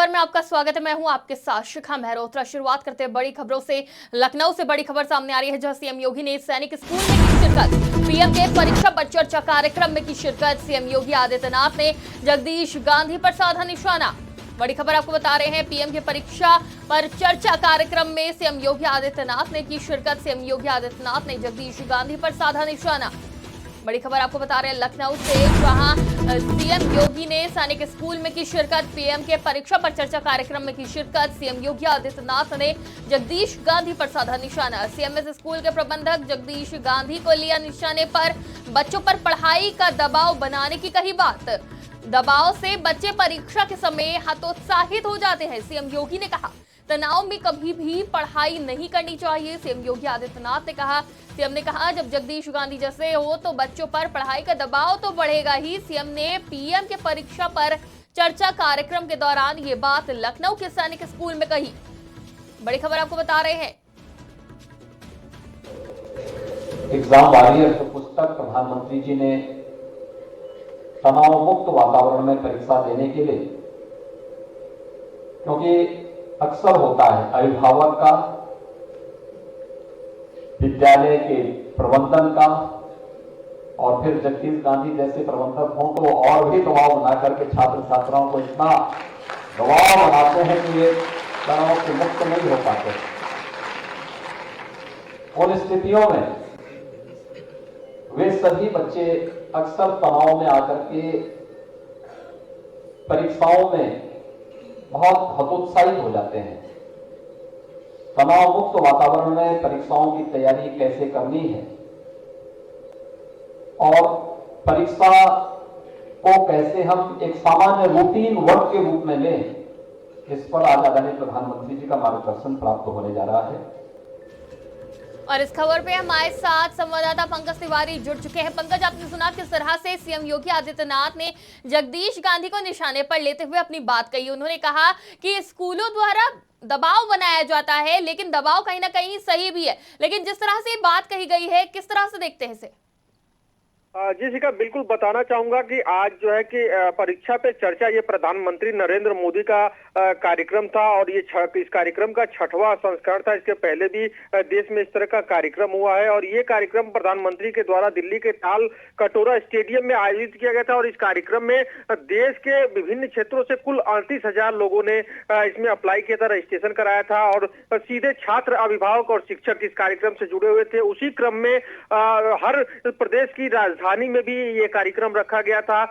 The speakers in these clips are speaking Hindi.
खबर में आपका स्वागत है। मैं हूं आपके साथ शिखा मेहरोत्रा। शुरुआत करते हैं बड़ी खबरों से। लखनऊ से बड़ी खबर सामने आ रही है, जहां सीएम योगी ने सैनिक स्कूल में की शिरकत। पीएम के परीक्षा पर चर्चा कार्यक्रम में की शिरकत। सीएम योगी आदित्यनाथ ने जगदीश गांधी पर साधा निशाना। बड़ी खबर आपको बता रहे हैं, पीएम के परीक्षा पर चर्चा कार्यक्रम में सीएम योगी आदित्यनाथ ने की शिरकत। सीएम योगी आदित्यनाथ ने जगदीश गांधी पर साधा निशाना। बड़ी खबर आपको बता रहे हैं लखनऊ से, जहां सीएम योगी ने सैनिक स्कूल में की शिरकत। पीएम के परीक्षा पर चर्चा कार्यक्रम में की शिरकत। सीएम योगी आदित्यनाथ ने जगदीश गांधी पर साधा निशाना। सीएमएस स्कूल के प्रबंधक जगदीश गांधी को लिया निशाने पर। बच्चों पर पढ़ाई का दबाव बनाने की कही बात। दबाव से बच्चे परीक्षा के समय हतोत्साहित हो जाते हैं, सीएम योगी ने कहा। तनाव में कभी भी पढ़ाई नहीं करनी चाहिए, सीएम योगी आदित्यनाथ ने कहा। सीएम ने कहा, जब जगदीश गांधी जैसे हो तो बच्चों पर पढ़ाई का दबाव तो बढ़ेगा ही। सीएम ने पीएम के परीक्षा पर चर्चा कार्यक्रम के दौरान ये बात लखनऊ के सैनिक स्कूल में कही। बड़ी खबर आपको बता रहे हैं। एग्जाम वॉरियर पुस्तक प्रधानमंत्री जी ने तनाव मुक्त वातावरण में परीक्षा देने के लिए, क्योंकि अक्सर होता है अभिभावक का, विद्यालय के प्रबंधन का और फिर जगदीश गांधी जैसे प्रबंधक हों तो और भी दबाव बना करके छात्र छात्राओं को इतना दबाव बनाते हैं कि ये तनाव से मुक्त नहीं हो पाते। उन स्थितियों में वे सभी बच्चे अक्सर तनाव में आकर के परीक्षाओं में बहुत हतोत्साहित हो जाते हैं। तनाव मुक्त वातावरण में परीक्षाओं की तैयारी कैसे करनी है और परीक्षा को कैसे हम एक सामान्य रूटीन वर्क के रूप में लें, इस पर आज आदरणीय प्रधानमंत्री जी का मार्गदर्शन प्राप्त होने जा रहा है। और इस खबर पे हमारे साथ संवाददाता पंकज तिवारी जुड़ चुके हैं। पंकज, आपने सुना किस तरह से सीएम योगी आदित्यनाथ ने जगदीश गांधी को निशाने पर लेते हुए अपनी बात कही। उन्होंने कहा कि स्कूलों द्वारा दबाव बनाया जाता है, लेकिन दबाव कहीं ना कहीं सही भी है। लेकिन जिस तरह से बात कही गई है, किस तरह से देखते हैं इसे? जी शिखा, बिल्कुल बताना चाहूंगा कि आज जो है कि परीक्षा पे चर्चा ये प्रधानमंत्री नरेंद्र मोदी का कार्यक्रम था और ये इस कार्यक्रम का 6वां संस्करण था। इसके पहले भी देश में इस तरह का कार्यक्रम हुआ है और ये कार्यक्रम प्रधानमंत्री के द्वारा दिल्ली के ताल कटोरा स्टेडियम में आयोजित किया गया था। और इस कार्यक्रम में देश के विभिन्न क्षेत्रों से कुल 38,000 लोगों ने इसमें अप्लाई किया था, रजिस्ट्रेशन कराया था और सीधे छात्र, अभिभावक और शिक्षक इस कार्यक्रम से जुड़े हुए थे। उसी क्रम में हर प्रदेश की राजधानी में भी ये कार्यक्रम रखा गया था।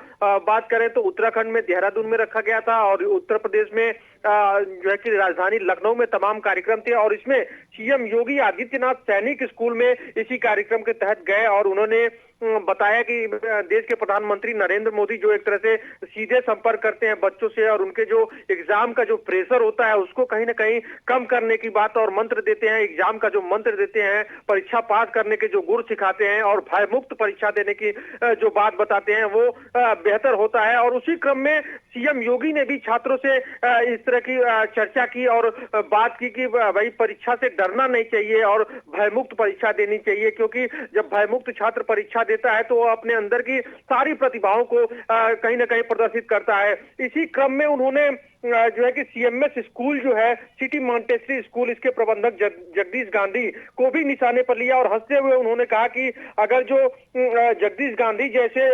बात करें तो उत्तराखंड में देहरादून में रखा गया था और उत्तर प्रदेश में जो है कि राजधानी लखनऊ में तमाम कार्यक्रम थे। और इसमें सीएम योगी आदित्यनाथ सैनिक स्कूल में इसी कार्यक्रम के तहत गए और उन्होंने बताया कि देश के प्रधानमंत्री नरेंद्र मोदी जो एक तरह से सीधे संपर्क करते हैं बच्चों से और उनके जो एग्जाम का जो प्रेशर होता है उसको कहीं ना कहीं कम करने की बात और मंत्र देते हैं। एग्जाम का जो मंत्र देते हैं, परीक्षा पास करने के जो गुर सिखाते हैं और भय मुक्त परीक्षा देने की जो बात बताते हैं वो बेहतर होता है। और उसी क्रम में सीएम योगी ने भी छात्रों से इस तरह की चर्चा की और बात की कि भाई परीक्षा से डरना नहीं चाहिए और भयमुक्त परीक्षा देनी चाहिए, क्योंकि जब भयमुक्त छात्र परीक्षा देता है तो वो अपने अंदर की सारी प्रतिभाओं को कहीं ना कहीं प्रदर्शित करता है। इसी क्रम में उन्होंने जो है कि सीएमएस स्कूल जो है, सिटी मॉन्टेसरी स्कूल, इसके प्रबंधक जगदीश गांधी को भी निशाने पर लिया और हंसते हुए उन्होंने कहा कि अगर जो जगदीश गांधी जैसे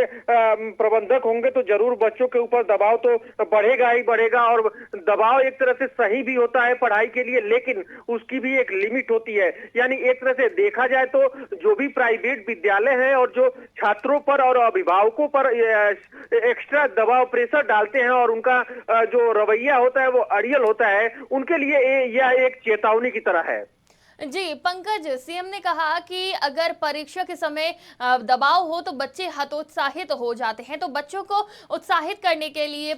प्रबंधक होंगे तो जरूर बच्चों के ऊपर दबाव तो बढ़ेगा ही बढ़ेगा। और दबाव एक तरह से सही भी होता है पढ़ाई के लिए, लेकिन उसकी भी एक लिमिट होती है। यानी एक तरह से देखा जाए तो जो भी प्राइवेट विद्यालय है और जो छात्रों पर और अभिभावकों पर एक्स्ट्रा दबाव, प्रेशर डालते हैं और उनका जो रवैया होता है वो अड़ियल होता है, उनके लिए यह एक चेतावनी की तरह है। जी पंकज, सीएम ने कहा कि अगर परीक्षा के समय दबाव हो तो बच्चे हतोत्साहित हो जाते हैं, तो बच्चों को उत्साहित करने के लिए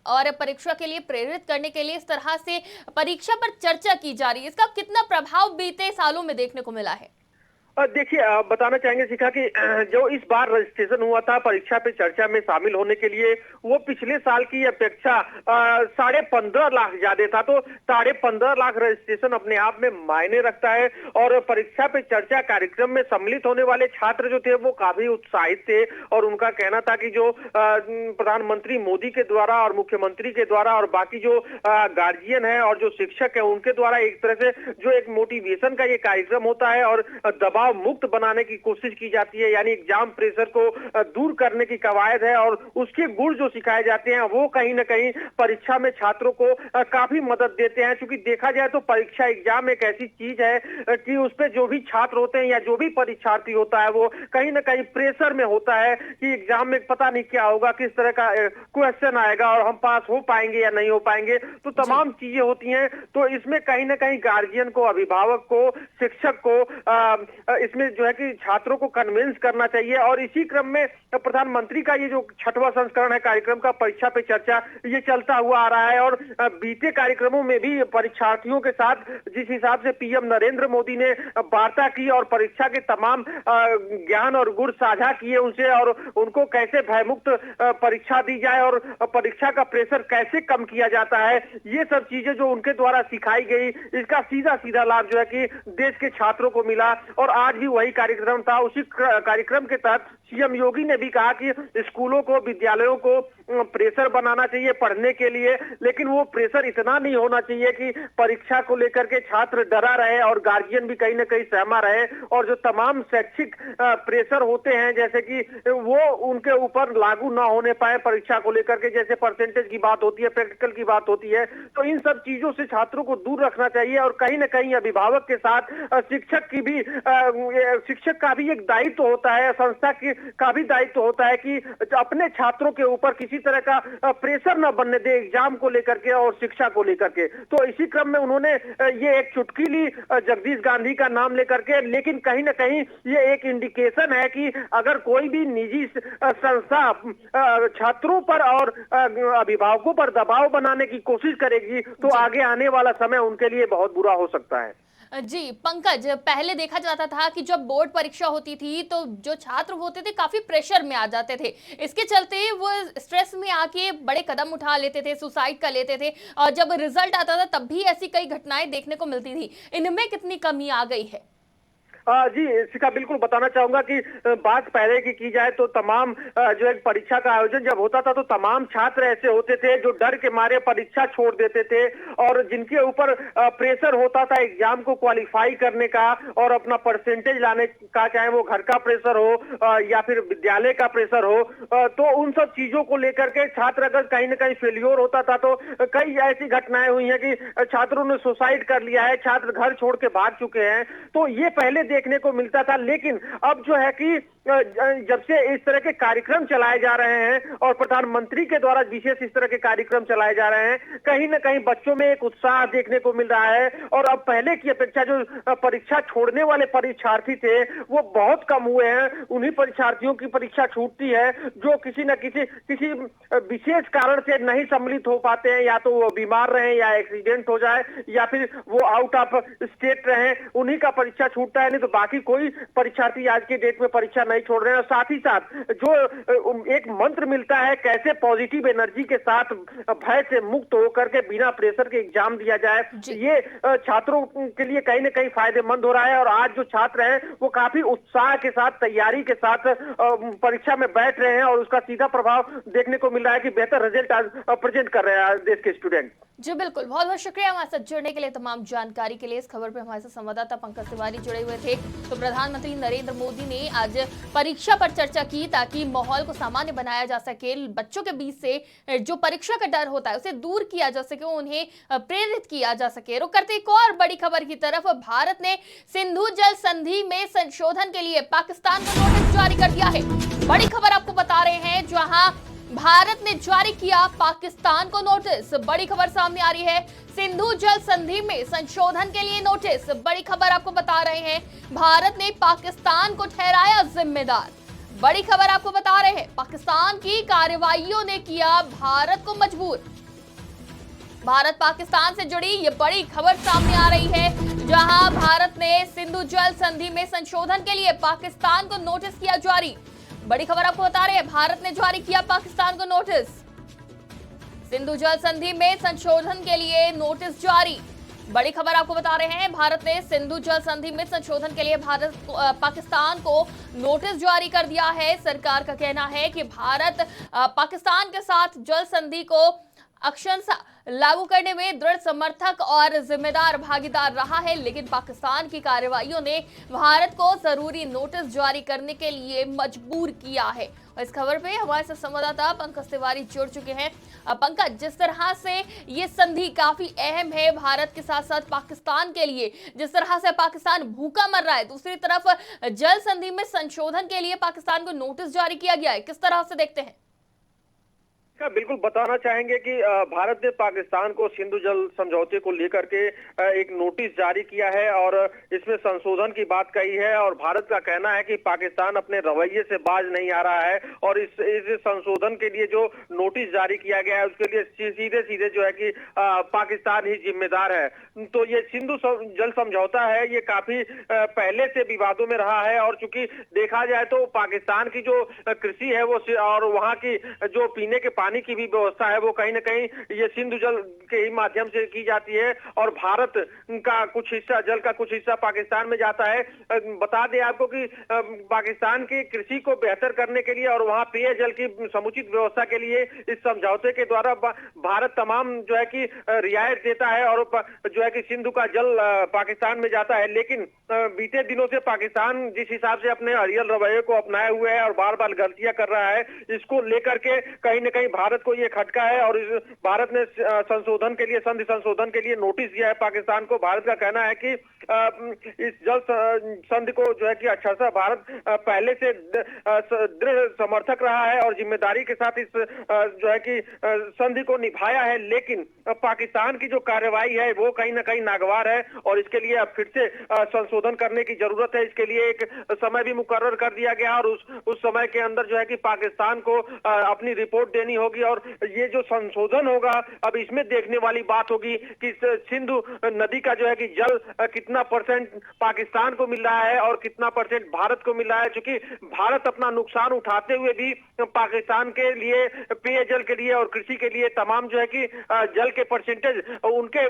और परीक्षा के लिए प्रेरित करने के लिए इस तरह से परीक्षा पर चर्चा की जा रही है। इसका कितना प्रभाव बीते सालों में देखने को मिला है? देखिए, बताना चाहेंगे शिखा कि जो इस बार रजिस्ट्रेशन हुआ था परीक्षा पे चर्चा में शामिल होने के लिए, वो पिछले साल की अपेक्षा 15.5 लाख ज्यादा था। तो 15.5 लाख रजिस्ट्रेशन अपने आप में मायने रखता है और परीक्षा पे चर्चा कार्यक्रम में सम्मिलित होने वाले छात्र जो थे वो काफी उत्साहित थे और उनका कहना था कि जो प्रधानमंत्री मोदी के द्वारा और मुख्यमंत्री के द्वारा और बाकी जो गार्जियन है और जो शिक्षक है उनके द्वारा एक तरह से जो एक मोटिवेशन का ये कार्यक्रम होता है और दबाव मुक्त बनाने की कोशिश की जाती है, यानी एग्जाम प्रेशर को दूर करने की कवायद है और उसके गुण जो सिखाए जाते हैं वो कहीं ना कहीं परीक्षा में छात्रों को काफी मदद देते हैं। क्योंकि देखा जाए तो परीक्षा एग्जाम एक ऐसी चीज है कि उस पर जो भी छात्र होते हैं या जो भी परीक्षार्थी होता है वो कहीं ना कहीं प्रेशर में होता है कि एग्जाम में पता नहीं क्या होगा, किस तरह का क्वेश्चन आएगा और हम पास हो पाएंगे या नहीं हो पाएंगे। तो तमाम चीजें होती हैं। तो इसमें कहीं ना कहीं गार्जियन को, अभिभावक को, शिक्षक को इसमें जो है कि छात्रों को कन्विंस करना चाहिए। और इसी क्रम में प्रधानमंत्री का ये जो 6वां संस्करण है कार्यक्रम का परीक्षा पे चर्चा, ये चलता हुआ आ रहा है और बीते कार्यक्रमों में भी परीक्षार्थियों के साथ जिस हिसाब से पीएम नरेंद्र मोदी ने वार्ता की और परीक्षा के तमाम ज्ञान और गुण साझा किए उनसे और उनको कैसे भयमुक्त परीक्षा दी जाए और परीक्षा का प्रेशर कैसे कम किया जाता है, ये सब चीजें जो उनके द्वारा सिखाई गई, इसका सीधा सीधा लाभ जो है कि देश के छात्रों को मिला। और आज भी वही कार्यक्रम था। उसी कार्यक्रम के तहत सीएम योगी ने भी कहा कि स्कूलों को, विद्यालयों को प्रेशर बनाना चाहिए पढ़ने के लिए, लेकिन वो प्रेशर इतना नहीं होना चाहिए कि परीक्षा को लेकर के छात्र डरा रहे और गार्जियन भी कहीं ना कहीं सहमा रहे। और जो तमाम शैक्षिक प्रेशर होते हैं जैसे कि वो उनके ऊपर लागू ना होने पाए परीक्षा को लेकर के, जैसे परसेंटेज की बात होती है, प्रैक्टिकल की बात होती है। तो इन सब चीजों से छात्रों को दूर रखना चाहिए और कहीं ना कहीं अभिभावक के साथ शिक्षक का भी एक दायित्व होता है, संस्था का भी दायित्व होता है कि अपने छात्रों के ऊपर किसी तरह का प्रेशर न बनने दे एग्जाम को लेकर के और शिक्षा को लेकर के। तो इसी क्रम में उन्होंने ये एक चुटकी ली जगदीश गांधी का नाम लेकर के, लेकिन कहीं ना कहीं ये एक इंडिकेशन है कि अगर कोई भी निजी संस्था छात्रों पर और अभिभावकों पर दबाव बनाने की कोशिश करेगी तो आगे आने वाला समय उनके लिए बहुत बुरा हो सकता है। जी पंकज, पहले देखा जाता था कि जब बोर्ड परीक्षा होती थी तो जो छात्र होते थे काफी प्रेशर में आ जाते थे। इसके चलते वो स्ट्रेस में आके बड़े कदम उठा लेते थे, सुसाइड कर लेते थे और जब रिजल्ट आता था तब भी ऐसी कई घटनाएं देखने को मिलती थी। इनमें कितनी कमी आ गई है? जी शिखा, बिल्कुल बताना चाहूंगा कि बात पहले की जाए तो तमाम जो एक परीक्षा का आयोजन जब होता था तो तमाम छात्र ऐसे होते थे जो डर के मारे परीक्षा छोड़ देते थे और जिनके ऊपर प्रेशर होता था एग्जाम को क्वालिफाई करने का और अपना परसेंटेज लाने का, चाहे वो घर का प्रेशर हो या फिर विद्यालय का प्रेशर हो, तो उन सब चीजों को लेकर के छात्र अगर कहीं ना कहीं फेल्योर होता था तो कई ऐसी घटनाएं हुई हैं कि छात्रों ने सुसाइड कर लिया है, छात्र घर छोड़ के भाग चुके हैं। तो ये पहले देखने को मिलता था, लेकिन अब जो है कि जब से इस तरह के कार्यक्रम चलाए जा रहे हैं और प्रधानमंत्री के द्वारा विशेष इस तरह के कार्यक्रम चलाए जा रहे हैं, कहीं ना कहीं बच्चों में एक उत्साह देखने को मिल रहा है और अब पहले की अपेक्षा जो परीक्षा छोड़ने वाले परीक्षार्थी थे वो बहुत कम हुए हैं। उन्हीं परीक्षार्थियों की परीक्षा छूटती है जो किसी न किसी विशेष कारण से नहीं सम्मिलित हो पाते हैं, या तो वो बीमार रहे या एक्सीडेंट हो जाए या फिर वो आउट ऑफ स्टेट रहे, उन्हीं का परीक्षा छूटता है। नहीं तो बाकी कोई परीक्षार्थी आज के डेट में परीक्षा नहीं छोड़ रहे हैं। साथ ही साथ जो एक मंत्र मिलता है कैसे पॉजिटिव एनर्जी के साथ भय से मुक्त होकर के बिना प्रेशर के एग्जाम दिया जाए, ये छात्रों के लिए कहीं ना कहीं फायदेमंद हो रहा है। और आज जो छात्र हैं वो काफी उत्साह के साथ, तैयारी के साथ परीक्षा में बैठ रहे हैं और उसका सीधा प्रभाव देखने को मिल रहा है कि बेहतर रिजल्ट प्रेजेंट कर रहे हैं देश के स्टूडेंट। जी बिल्कुल, बहुत बहुत शुक्रिया हमारे साथ जुड़ने के लिए, तमाम जानकारी के लिए। इस खबर पे हमारे साथ संवाददाता पंकज तिवारी जुड़े हुए थे। तो प्रधानमंत्री नरेंद्र मोदी ने आज परीक्षा पर चर्चा की ताकि माहौल को सामान्य बनाया जा सके, बच्चों के बीच से जो परीक्षा का डर होता है उसे दूर किया जा सके, उन्हें प्रेरित किया जा सके। रुक करते एक और बड़ी खबर की तरफ। भारत ने सिंधु जल संधि में संशोधन के लिए पाकिस्तान को नोटिस जारी कर दिया है। बड़ी खबर आपको बता रहे हैं, जहां भारत ने जारी किया पाकिस्तान को नोटिस। बड़ी खबर सामने आ रही है, सिंधु जल संधि में संशोधन के लिए नोटिस। बड़ी खबर आपको बता रहे हैं, भारत ने पाकिस्तान को ठहराया जिम्मेदार। बड़ी खबर आपको बता रहे हैं, पाकिस्तान की कार्रवाइयों ने किया भारत को मजबूर। भारत पाकिस्तान से जुड़ी ये बड़ी खबर सामने आ रही है, जहां भारत ने सिंधु जल संधि में संशोधन के लिए पाकिस्तान को नोटिस किया जारी। बड़ी खबर आपको बता रहे हैं, भारत ने जारी किया पाकिस्तान को नोटिस। सिंधु जल संधि में संशोधन के लिए नोटिस जारी। बड़ी खबर आपको बता रहे हैं, भारत ने सिंधु जल संधि में संशोधन के लिए पाकिस्तान को नोटिस जारी कर दिया है। सरकार का कहना है कि भारत पाकिस्तान के साथ जल संधि को अक्षरशः लागू करने में दृढ़ समर्थक और जिम्मेदार भागीदार रहा है, लेकिन पाकिस्तान की कार्रवाइयों ने भारत को जरूरी नोटिस जारी करने के लिए मजबूर किया है। और इस खबर पे हमारे साथ संवाददाता पंकज तिवारी जुड़ चुके हैं। पंकज, जिस तरह से ये संधि काफी अहम है भारत के साथ साथ पाकिस्तान के लिए, जिस तरह से पाकिस्तान भूखा मर रहा है, दूसरी तरफ जल संधि में संशोधन के लिए पाकिस्तान को नोटिस जारी किया गया है, किस तरह से देखते हैं? बिल्कुल बताना चाहेंगे कि भारत ने पाकिस्तान को सिंधु जल समझौते को लेकर के एक नोटिस जारी किया है और इसमें संशोधन की बात कही है। और भारत का कहना है कि पाकिस्तान अपने रवैये से बाज नहीं आ रहा है और इस संशोधन के लिए जो नोटिस जारी किया गया है उसके लिए सीधे सीधे जो है कि पाकिस्तान ही जिम्मेदार है। तो ये सिंधु जल समझौता है, ये काफी पहले से विवादों में रहा है और चूंकि देखा जाए तो पाकिस्तान की जो कृषि है वो और वहाँ की जो पीने के पानी की भी व्यवस्था है वो कहीं ना कहीं ये सिंधु जल के ही माध्यम से की जाती है और भारत का कुछ हिस्सा, जल का कुछ हिस्सा पाकिस्तान में जाता है। बता दें आपको कि पाकिस्तान की कृषि को बेहतर करने के लिए और वहां पेयजल की समुचित व्यवस्था के लिए इस समझौते के द्वारा भारत तमाम जो है कि रियायत देता है और जो है कि सिंधु का जल पाकिस्तान में जाता है। लेकिन बीते दिनों से पाकिस्तान जिस हिसाब से अपने अड़ियल रवैये को अपनाए हुए है और बार बार गलतियां कर रहा है, इसको लेकर के कहीं न कहीं भारत को ये खटका है और भारत ने संशोधन के लिए, संधि संशोधन के लिए नोटिस दिया है पाकिस्तान को। भारत का कहना है कि इस जल संधि को जो है कि अच्छा भारत पहले से दृढ़ समर्थक रहा है और जिम्मेदारी के साथ इस जो है कि संधि को निभाया है, लेकिन पाकिस्तान की जो कार्रवाई है वो कहीं ना कहीं नागवार है और इसके लिए अब फिर से संशोधन करने की जरूरत है। इसके लिए एक समय भी मुकर्रर कर दिया गया और उस समय के अंदर जो है कि पाकिस्तान को अपनी रिपोर्ट देनी होगी और ये जो संशोधन होगा अब इसमें देखने वाली बात होगी कि सिंधु नदी का जो है कि जल कितना परसेंट पाकिस्तान को मिल रहा है और कितना परसेंट भारत को मिल रहा है। क्योंकि भारत अपना नुकसान उठाते हुए भी पाकिस्तान के लिए पेयजल के लिए और कृषि के लिए तमाम जो है कि जल के परसेंटेज उनके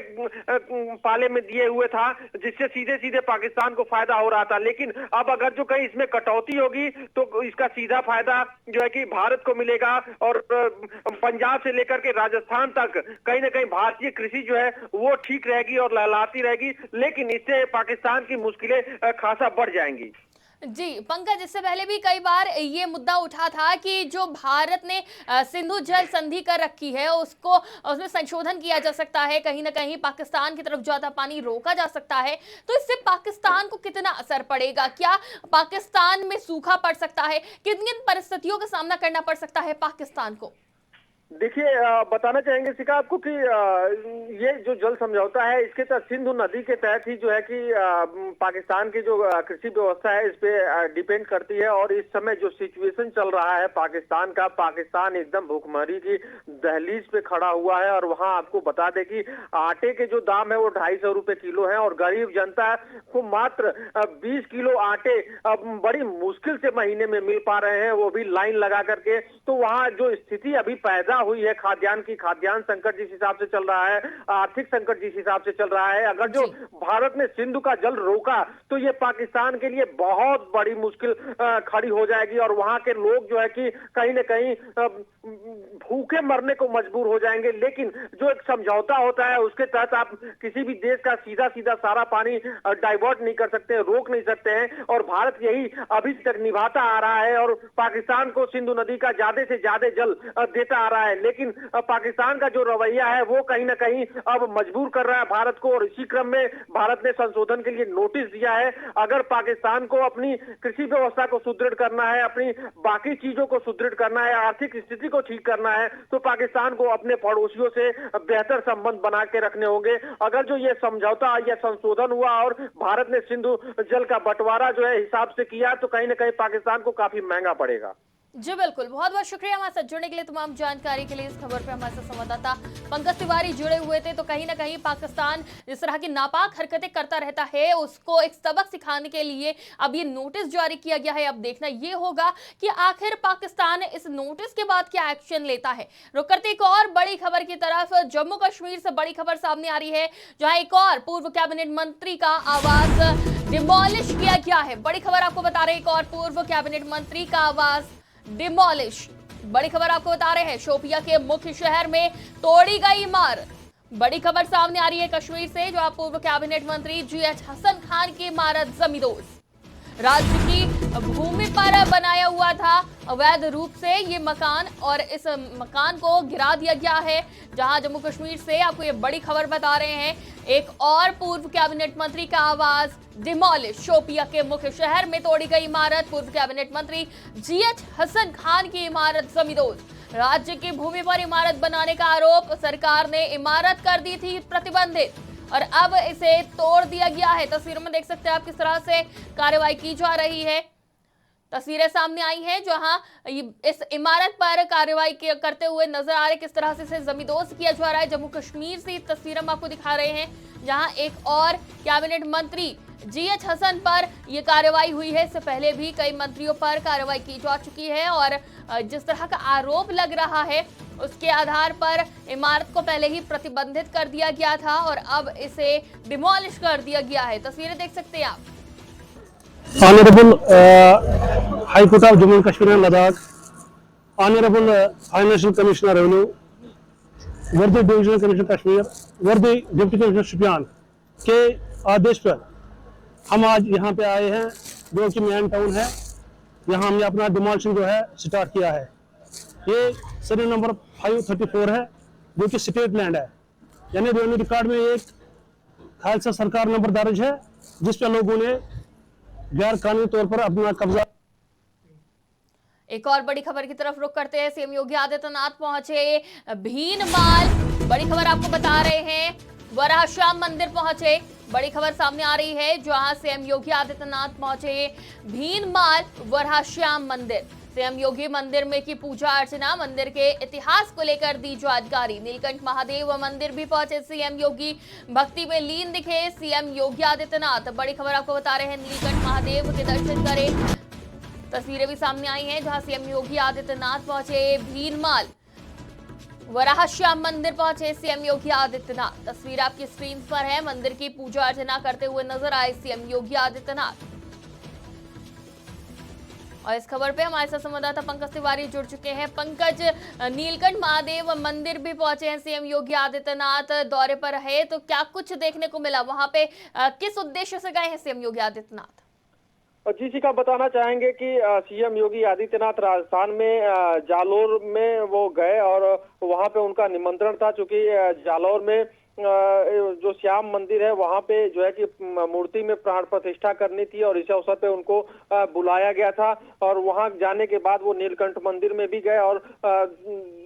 पाले में दिए हुए था, जिससे सीधे सीधे पाकिस्तान को फायदा हो रहा था। लेकिन अब अगर जो कहीं इसमें कटौती होगी तो इसका सीधा फायदा जो है कि भारत को मिलेगा और पंजाब से लेकर के राजस्थान तक कहीं ना कहीं भारतीय कृषि जो है वो ठीक रहेगी और लहलाती रहेगी, लेकिन इससे पाकिस्तान की मुश्किलें खासा बढ़ जाएंगी। जी पंकज, इससे पहले भी कई बार ये मुद्दा उठा था कि जो भारत ने सिंधु जल संधि कर रखी है उसमें संशोधन किया जा सकता है, कहीं ना कहीं पाकिस्तान की तरफ ज्यादा पानी रोका जा सकता है। तो इससे पाकिस्तान को कितना असर पड़ेगा? क्या पाकिस्तान में सूखा पड़ सकता है? किन परिस्थितियों का सामना करना पड़ सकता है पाकिस्तान को? देखिए, बताना चाहेंगे शिखा आपको कि ये जो जल समझौता है इसके तहत सिंधु नदी के तहत ही जो है कि पाकिस्तान की जो कृषि व्यवस्था है इस पे डिपेंड करती है। और इस समय जो सिचुएशन चल रहा है पाकिस्तान का, पाकिस्तान एकदम भूखमरी की दहलीज पे खड़ा हुआ है और वहां आपको बता दें कि आटे के जो दाम है वो 250 रुपए किलो है और गरीब जनता को मात्र 20 किलो आटे बड़ी मुश्किल से महीने में मिल पा रहे हैं, वो भी लाइन लगा करके। तो वहाँ जो स्थिति अभी पैदा हुई है खाद्यान्न संकट जिस हिसाब से चल रहा है, आर्थिक संकट जिस हिसाब से चल रहा है, अगर जो भारत ने सिंधु का जल रोका तो ये पाकिस्तान के लिए बहुत बड़ी मुश्किल खड़ी हो जाएगी और वहां के लोग जो है कि कहीं न कहीं भूखे मरने को मजबूर हो जाएंगे। लेकिन जो एक समझौता होता है उसके तहत आप किसी भी देश का सीधा सीधा सारा पानी डाइवर्ट नहीं कर सकते, रोक नहीं सकते हैं और भारत यही अभी तक निभाता आ रहा है और पाकिस्तान को सिंधु नदी का ज्यादा से ज्यादा जल देता आ रहा है। लेकिन पाकिस्तान का जो रवैया है वो कहीं ना कहीं अब मजबूर कर रहा है भारत को और इसी क्रम में भारत ने संशोधन के लिए नोटिस दिया है। अगर पाकिस्तान को अपनी कृषि व्यवस्था को सुदृढ़ करना है, अपनी बाकी चीजों को सुदृढ़ करना है, आर्थिक स्थिति को ठीक करना है तो पाकिस्तान को अपने पड़ोसियों से बेहतर संबंध बना के रखने होंगे। अगर जो ये समझौता या संशोधन हुआ और भारत ने सिंधु जल का बंटवारा जो है हिसाब से किया तो कहीं ना कहीं पाकिस्तान को काफी महंगा पड़ेगा। जी बिल्कुल, बहुत बहुत शुक्रिया हमारे साथ जुड़ने के लिए, तमाम जानकारी के लिए। इस खबर पे हमारे साथ संवाददाता पंकज तिवारी जुड़े हुए थे। तो कहीं ना कहीं पाकिस्तान जिस तरह की नापाक हरकतें करता रहता है, उसको एक सबक सिखाने के लिए अब ये नोटिस जारी किया गया है। अब देखना ये होगा कि आखिर पाकिस्तान इस नोटिस के बाद क्या एक्शन लेता है। रुक करते एक और बड़ी खबर की तरफ। जम्मू कश्मीर से बड़ी खबर सामने आ रही है, जहां एक और पूर्व कैबिनेट मंत्री का आवास डिमोलिश किया गया है। बड़ी खबर आपको बता रहे हैं, एक और पूर्व कैबिनेट मंत्री का आवास डिमोलिश। बड़ी खबर आपको बता रहे हैं, शोपिया के मुख्य शहर में तोड़ी गई इमारत। बड़ी खबर सामने आ रही है कश्मीर से, जो पूर्व कैबिनेट मंत्री GH हसन खान की इमारत जमींदोज। राज्य की भूमि पर बनाया हुआ था अवैध रूप से ये मकान, और इस मकान को गिरा दिया गया है। जहां जम्मू कश्मीर से आपको ये बड़ी खबर बता रहे हैं, एक और पूर्व कैबिनेट मंत्री का आवास डिमोलिश। शोपिया के मुख्य शहर में तोड़ी गई इमारत, पूर्व कैबिनेट मंत्री GH हसन खान की इमारत जमींदोज। राज्य की भूमि पर इमारत बनाने का आरोप, सरकार ने इमारत कर दी थी प्रतिबंधित और अब इसे तोड़ दिया गया है। तस्वीरों में देख सकते हैं आप किस तरह से कार्रवाई की जा रही है। तस्वीरें सामने आई हैं जहां इस इमारत पर कार्रवाई करते हुए नजर आ रहे, किस तरह से इसे जमींदोज किया जा रहा है। जम्मू कश्मीर से तस्वीरें हम आपको दिखा रहे हैं, जहां एक और कैबिनेट मंत्री GH हसन पर यह कार्रवाई हुई है। इससे पहले भी कई मंत्रियों पर कार्रवाई की जा चुकी है, और जिस तरह का आरोप लग रहा है उसके आधार पर इमारत को पहले ही प्रतिबंधित कर दिया गया था और अब इसे डिमोलिश कर दिया गया है। तस्वीरें देख सकते हैं आप। Honorable High Court of Jammu and Kashmir and Ladakh, Honorable Financial Commissioner Revenue, वर्दी डिविजनल कमिश्नर कश्मीर, वर्दी डिप्टी कमिश्नर शुपियान के आदेश पर हम आज यहाँ पे आए हैं, जो कि मेन टाउन है। यहाँ हमने अपना डिमोलिशन जो है स्टार्ट किया है। ये सर्वे नंबर 534 है, जो कि स्टेट लैंड है, यानी रेवेन्यू रिकॉर्ड में एक खालसा सरकार नंबर दर्ज है, जिस पर लोगों ने गैर कानूनी तौर पर अपना कब्जा। एक और बड़ी खबर की तरफ रुख करते हैं। सीएम योगी आदित्यनाथ पहुंचे भीनमाल। बड़ी खबर आपको बता रहे हैं, वराह श्याम मंदिर पहुंचे। बड़ी खबर सामने आ रही है, जहां सीएम योगी आदित्यनाथ पहुंचे भीनमाल वराह श्याम मंदिर। सीएम योगी मंदिर में की पूजा अर्चना, मंदिर के इतिहास को लेकर दी जानकारी। नीलकंठ महादेव मंदिर भी पहुंचे सीएम योगी, भक्ति में लीन दिखे सीएम योगी आदित्यनाथ। बड़ी खबर आपको बता रहे हैं, नीलकंठ महादेव के दर्शन करें। तस्वीरें भी सामने आई हैं, जहां सीएम योगी आदित्यनाथ पहुंचे भीनमाल वराह श्याम मंदिर पहुंचे सीएम योगी आदित्यनाथ। तस्वीर आपकी स्क्रीन पर है, मंदिर की पूजा अर्चना करते हुए नजर आए सीएम योगी आदित्यनाथ। और इस खबर पे हमारे साथ संवाददाता पंकज तिवारी जुड़ चुके हैं। पंकज, नीलकंठ महादेव मंदिर भी पहुंचे हैं सीएम योगी आदित्यनाथ, दौरे पर है, तो क्या कुछ देखने को मिला वहां पे, किस उद्देश्य से गए हैं सीएम योगी आदित्यनाथ? जी का बताना चाहेंगे कि सीएम योगी आदित्यनाथ राजस्थान में जालोर में वो गए और वहां पे उनका निमंत्रण था, चूंकि जालोर में जो श्याम मंदिर है वहां पे जो है कि मूर्ति में प्राण प्रतिष्ठा करनी थी और इस अवसर पे उनको बुलाया गया था। और वहां जाने के बाद वो नीलकंठ मंदिर में भी गए और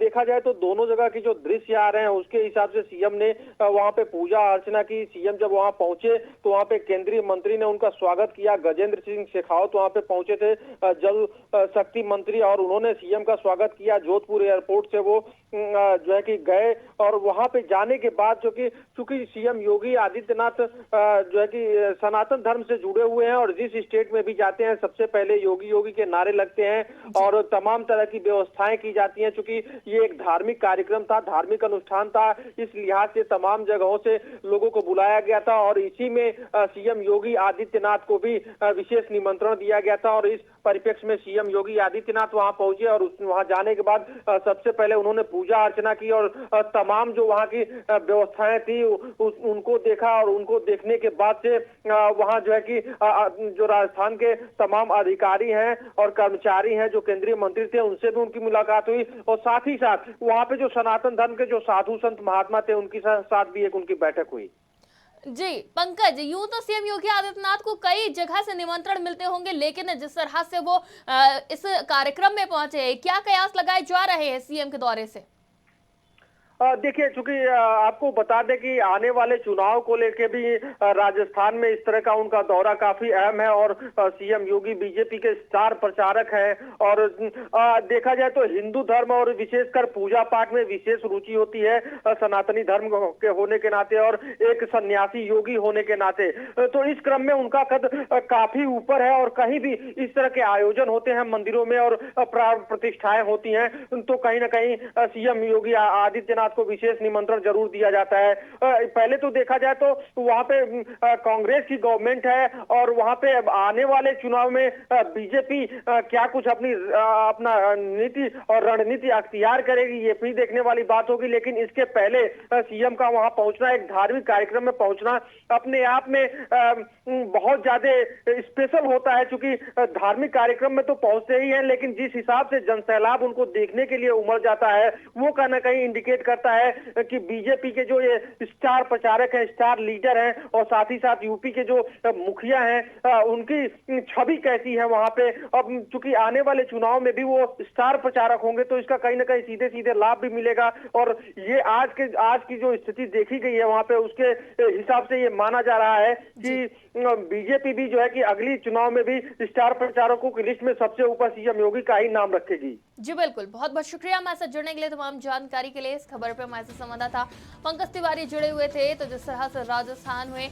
देखा जाए तो दोनों जगह की जो दृश्य आ रहे हैं उसके हिसाब से सीएम ने वहां पे पूजा अर्चना की। सीएम जब वहां पहुंचे तो वहां पे केंद्रीय मंत्री ने उनका स्वागत किया। गजेंद्र सिंह शेखावत वहां पे पहुंचे थे, जल शक्ति मंत्री, और उन्होंने सीएम का स्वागत किया। जोधपुर एयरपोर्ट से वो जो है कि गए और वहां पे जाने के बाद चूंकि सीएम योगी आदित्यनाथ जो है कि सनातन धर्म से जुड़े हुए हैं और जिस स्टेट में भी जाते हैं सबसे पहले योगी योगी के नारे लगते हैं और तमाम तरह की व्यवस्थाएं की जाती हैं। चूंकि ये एक धार्मिक कार्यक्रम था, धार्मिक अनुष्ठान था, इस लिहाज से तमाम जगहों से लोगों को बुलाया गया था और इसी में सीएम योगी आदित्यनाथ को भी विशेष निमंत्रण दिया गया था। और इस परिप्रेक्ष्य में सीएम योगी आदित्यनाथ वहां पहुंचे और वहां जाने के बाद सबसे पहले उन्होंने पूजा अर्चना की और तमाम जो वहां की व्यवस्थाएं थी उनको देखा और उनको देखने के बाद से वहां जो है कि जो राजस्थान के तमाम अधिकारी हैं और कर्मचारी हैं, जो केंद्रीय मंत्री थे, उनसे भी उनकी मुलाकात हुई और साथ ही साथ वहां पे जो सनातन धर्म के जो साधु संत महात्मा थे उनके साथ भी एक उनकी बैठक हुई। जी पंकज, यूं तो सीएम योगी आदित्यनाथ को कई जगह से निमंत्रण मिलते होंगे, लेकिन जिस तरह से वो इस कार्यक्रम में पहुंचे, क्या कयास लगाए जा रहे हैं सीएम के दौरे से? देखिए, चूंकि आपको बता दें कि आने वाले चुनाव को लेके भी राजस्थान में इस तरह का उनका दौरा काफी अहम है और सीएम योगी बीजेपी के स्टार प्रचारक हैं और देखा जाए तो हिंदू धर्म और विशेषकर पूजा पाठ में विशेष रुचि होती है सनातनी धर्म के होने के नाते और एक सन्यासी योगी होने के नाते। तो इस क्रम में उनका कद काफी ऊपर है और कहीं भी इस तरह के आयोजन होते हैं मंदिरों में और प्राण प्रतिष्ठाएं होती हैं तो कहीं ना कहीं सीएम योगी आदित्यनाथ को विशेष निमंत्रण जरूर दिया जाता है। पहले तो देखा जाए तो वहां पे कांग्रेस की गवर्नमेंट है और वहां पे आने वाले चुनाव में बीजेपी क्या कुछ अपना नीति और रणनीति अख्तियार करेगी ये भी देखने वाली बात होगी। लेकिन इसके पहले सीएम का वहां पहुंचना, एक धार्मिक कार्यक्रम में पहुंचना अपने आप में बहुत ज्यादा स्पेशल होता है, क्योंकि धार्मिक कार्यक्रम में तो पहुंचते ही हैं लेकिन जिस हिसाब से जनसैलाब उनको देखने के लिए उमड़ जाता है वो कहीं ना कहीं इंडिकेट करता है कि बीजेपी के जो ये स्टार प्रचारक हैं, स्टार लीडर हैं और साथ ही साथ यूपी के जो मुखिया हैं उनकी छवि कैसी है वहां पे। अब चूंकि आने वाले चुनाव में भी वो स्टार प्रचारक होंगे तो इसका कहीं ना कहीं सीधे सीधे लाभ भी मिलेगा और ये आज की जो स्थिति देखी गई है वहां पे उसके हिसाब से ये माना जा रहा है कि बीजेपी भी जो है कि अगली चुनाव में भी स्टार प्रचारकों की लिस्ट में सबसे ऊपर सीएम योगी का ही नाम रखेगी। जी बिल्कुल, बहुत बहुत शुक्रिया हमारे साथ जुड़ने के लिए, तमाम जानकारी के लिए। इस खबर पे हमारे साथ संवाददाता पंकज तिवारी जुड़े हुए थे। तो जिस तरह से राजस्थान में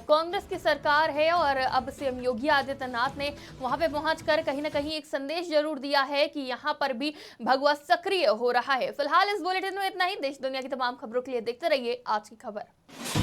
कांग्रेस की सरकार है और अब सीएम योगी आदित्यनाथ ने वहां पे पहुंचकर कहीं ना कहीं एक संदेश जरूर दिया है कि यहां पर भी भगवा सक्रिय हो रहा है। फिलहाल इस बुलेटिन में इतना ही। देश दुनिया की तमाम खबरों के लिए देखते रहिए आज की खबर।